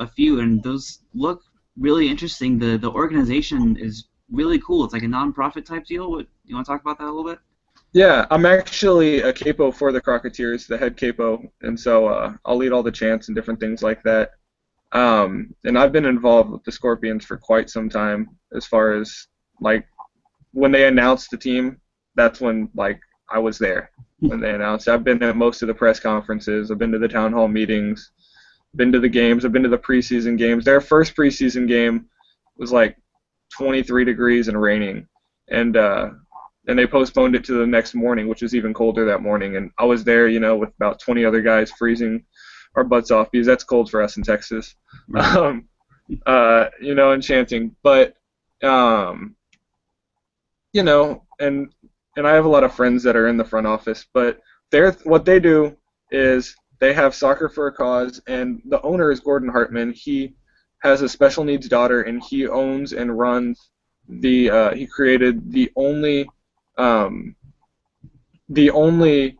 a few, and those look really interesting. The organization is really cool. It's like a non-profit type deal. What you want to talk about that a little bit? Yeah, I'm actually a capo for the Crocketeers, the head capo, and so I'll lead all the chants and different things like that. And I've been involved with the Scorpions for quite some time. As far as like when they announced the team, that's when like I was there when they announced. I've been at most of the press conferences. I've been to the town hall meetings. Been to the games. I've been to the preseason games. Their first preseason game was like 23 degrees and raining, and they postponed it to the next morning, which was even colder that morning. And I was there, with about 20 other guys freezing our butts off because that's cold for us in Texas, Right. and chanting. But and I have a lot of friends that are in the front office, but what they do is they have Soccer for a Cause, and the owner is Gordon Hartman. He has a special needs daughter, and he owns and runs he created um, the only,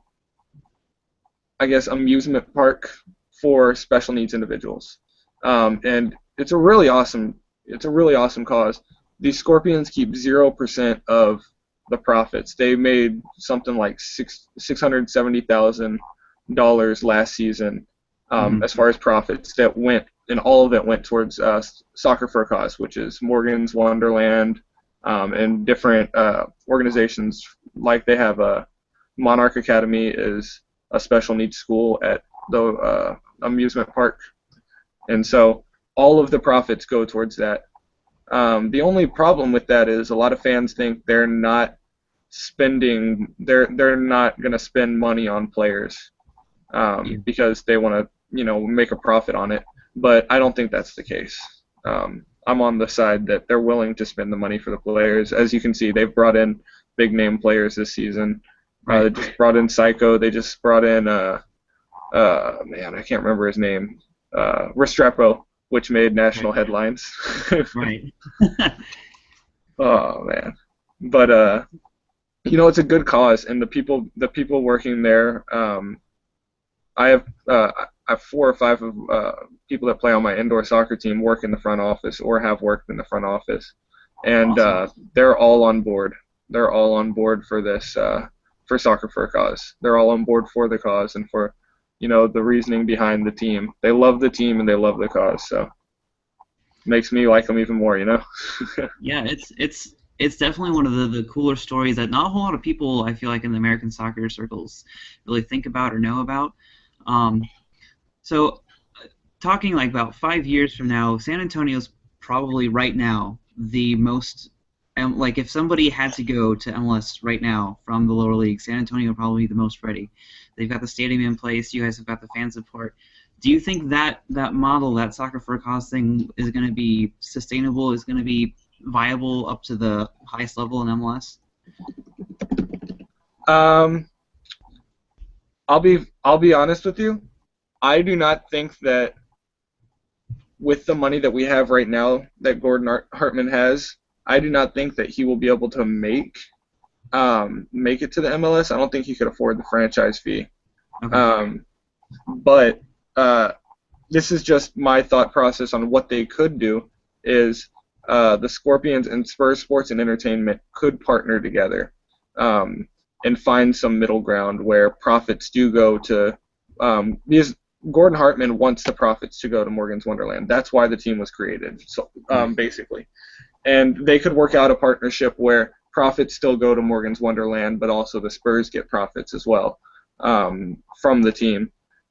I guess, amusement park for special needs individuals, and it's a really awesome cause. These Scorpions keep 0% of the profits. They made something like $670,000 last season, Hmm. as far as profits that went, and all of it went towards Soccer for a Cause, which is Morgan's Wonderland, and different organizations. Like they have a Monarch Academy is a special needs school at the amusement park, and so all of the profits go towards that. The only problem with that is a lot of fans think they're not going to spend money on players, Yeah. because they want to make a profit on it. But I don't think that's the case. I'm on the side that they're willing to spend the money for the players. As you can see, they've brought in big name players this season. They Right. just brought in Psycho. They just brought in man, I can't remember his name. Restrepo, which made Right. national headlines. Right. Oh man, but it's a good cause, and the people working there. I have I have 4 or 5 of people that play on my indoor soccer team work in the front office or have worked in the front office, and Awesome. they're all on board. They're all on board for this for Soccer for a Cause. They're all on board for the cause and for the reasoning behind the team. They love the team and they love the cause, so makes me like them even more. Yeah, it's definitely one of the cooler stories that not a whole lot of people I feel like in the American soccer circles really think about or know about. Um, so talking like about 5 years from now, San Antonio's probably right now the most, like if somebody had to go to MLS right now from the lower league, San Antonio would probably be the most ready. They've got the stadium in place. You guys have got the fan support. Do you think that model, that soccer for a cause thing, is going to be sustainable? Is going to be viable up to the highest level in MLS? um, I'll be honest with you. I do not think that with the money that we have right now that Gordon Hartman has, I do not think that he will be able to make it to the MLS. I don't think he could afford the franchise fee. Okay. Um, but uh, this is just my thought process on what they could do. Is the Scorpions and Spurs Sports and Entertainment could partner together, um, and find some middle ground where profits do go to, because Gordon Hartman wants the profits to go to Morgan's Wonderland. That's why the team was created. So Right. basically, and they could work out a partnership where profits still go to Morgan's Wonderland, but also the Spurs get profits as well, from the team.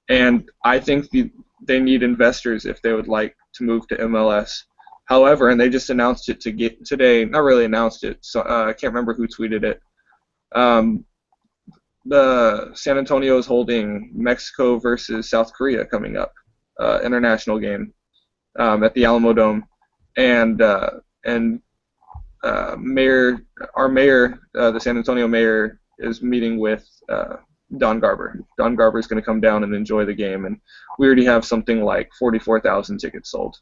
And I think they need investors if they would like to move to MLS. However, and they just announced it today. Not really announced it. So I can't remember who tweeted it. Um, the San Antonio is holding Mexico versus South Korea coming up, international game, at the Alamo Dome, and mayor, our mayor, the San Antonio mayor, is meeting with Don Garber. Don Garber is going to come down and enjoy the game, and we already have something like 44,000 tickets sold.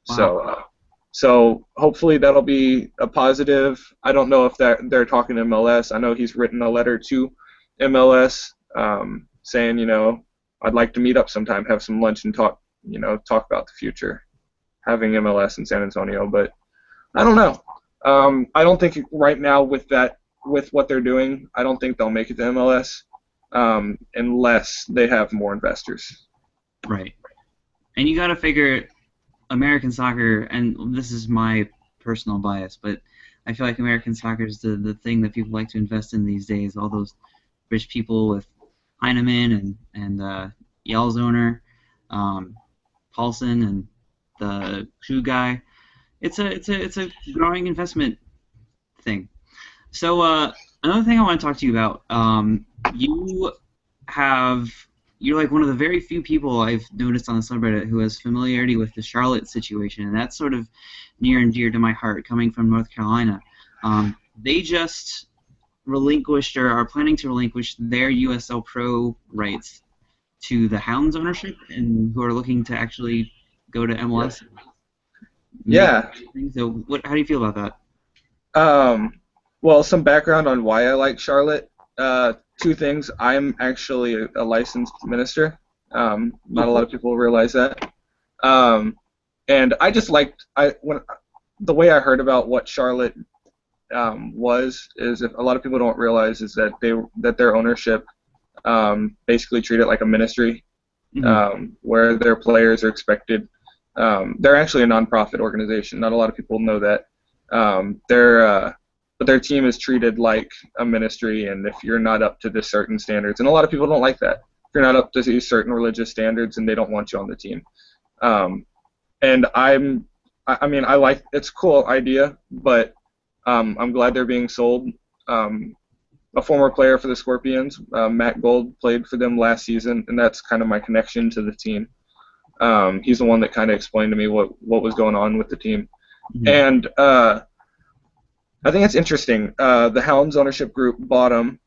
Wow. So hopefully that'll be a positive. I don't know if they're talking to MLS. I know he's written a letter to MLS, saying, I'd like to meet up sometime, have some lunch and talk talk about the future, having MLS in San Antonio. But I don't know. I don't think right now with what they're doing, I don't think they'll make it to MLS unless they have more investors. Right. And you got to figure American soccer, and this is my personal bias, but I feel like American soccer is the thing that people like to invest in these days. All those rich people with Heinemann and Yalzoner, Paulson, and the Crew guy. It's a growing investment thing. So another thing I want to talk to you about, you're like one of the very few people I've noticed on the subreddit who has familiarity with the Charlotte situation, and that's sort of near and dear to my heart, coming from North Carolina. They just relinquished or are planning to relinquish their USL Pro rights to the Hounds ownership, and who are looking to actually go to MLS. Yeah. So, how do you feel about that? Well, some background on why I like Charlotte. Two things. I'm actually a licensed minister. Not a lot of people realize that. And I just liked the way I heard about what Charlotte is if a lot of people don't realize is that their ownership basically treat it like a ministry, where their players are expected. They're actually a nonprofit organization. Not a lot of people know that. But their team is treated like a ministry, and if you're not up to this certain standards, and a lot of people don't like that. If you're not up to these certain religious standards, and they don't want you on the team. And I like it's a cool idea, but I'm glad they're being sold. A former player for the Scorpions, Matt Gold, played for them last season, and that's kind of my connection to the team. He's the one that kind of explained to me what was going on with the team. And I think it's interesting. The Hounds ownership group bought them,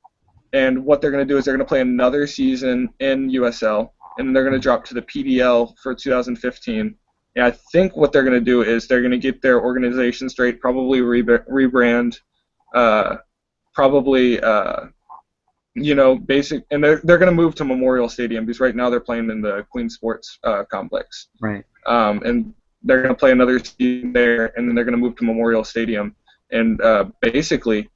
and what they're going to do is they're going to play another season in USL, and then they're going to drop to the PDL for 2015. And I think what they're going to do is they're going to get their organization straight, probably rebrand, basic, and they're going to move to Memorial Stadium because right now they're playing in the Queen Sports Complex. Right. And they're going to play another season there, and then they're going to move to Memorial Stadium. And basically,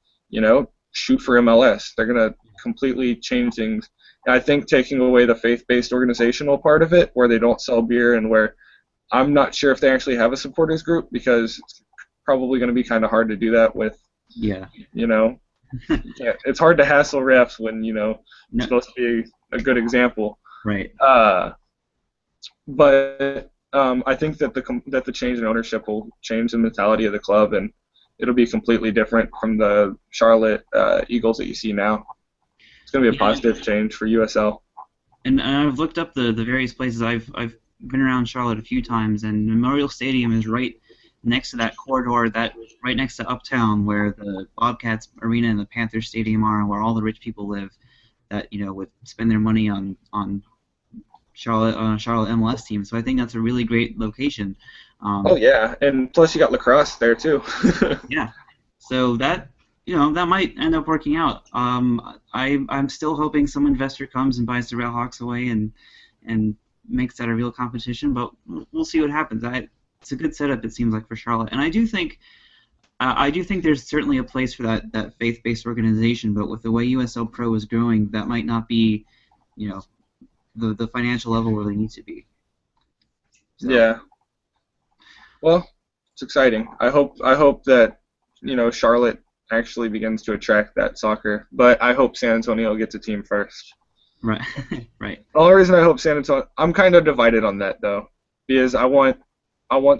shoot for MLS. They're going to completely change things. And I think taking away the faith-based organizational part of it, where they don't sell beer and where I'm not sure if they actually have a supporters group, because it's probably going to be kind of hard to do that with, it's hard to hassle refs when, it's supposed to be a good example. Right. But I think that the change in ownership will change the mentality of the club, and it'll be completely different from the Charlotte Eagles that you see now. It's going to be a positive change for USL. And I've looked up the various places. I've been around Charlotte a few times, and Memorial Stadium is right next to that corridor, right next to Uptown, where the Bobcats Arena and the Panthers Stadium are, and where all the rich people live that would spend their money on Charlotte MLS team. So I think that's a really great location. Oh yeah, and plus you got lacrosse there too. Yeah, so that that might end up working out. I'm still hoping some investor comes and buys the Railhawks away and makes that a real competition, but we'll see what happens. It's a good setup, it seems like, for Charlotte, and I do think there's certainly a place for that faith-based organization. But with the way USL Pro is growing, that might not be the financial level where they need to be. So. Yeah. Well, it's exciting. I hope that Charlotte actually begins to attract that soccer, but I hope San Antonio gets a team first. Right. Right. The only reason I hope San Antonio, I'm kind of divided on that though, because I want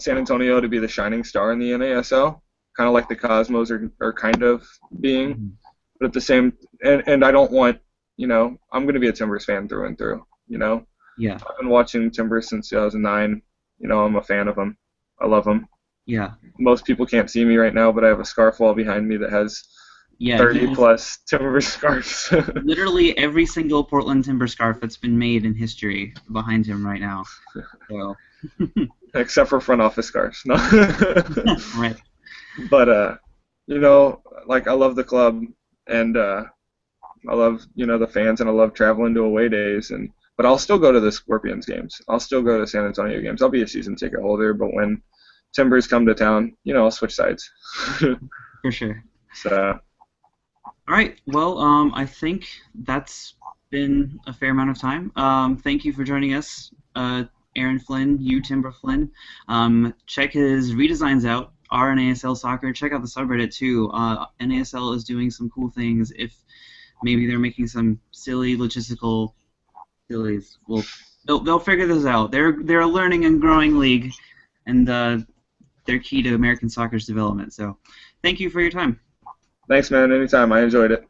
San Antonio to be the shining star in the NASL, kind of like the Cosmos are kind of being, but at the same, and I don't want, I'm going to be a Timbers fan through and through. Yeah. I've been watching Timbers since 2009. I'm a fan of them. I love them. Yeah. Most people can't see me right now, but I have a scarf wall behind me that has 30 plus Timbers scarves. Literally every single Portland Timber scarf that's been made in history behind him right now. So. Except for front office scarves. No. Right. But I love the club, and I love the fans, and I love traveling to away days, and But I'll still go to the Scorpions games. I'll still go to San Antonio games. I'll be a season ticket holder, but when Timbers come to town, I'll switch sides. For sure. So. All right. Well, I think that's been a fair amount of time. Thank you for joining us, Aaron Flynn, Timber Flynn. Check his redesigns out, NASL Soccer. Check out the subreddit too. NASL is doing some cool things. If maybe they're making some silly logistical sillies, well, they'll figure this out. They're a learning and growing league, and they're key to American soccer's development. So, thank you for your time. Thanks, man. Anytime. I enjoyed it.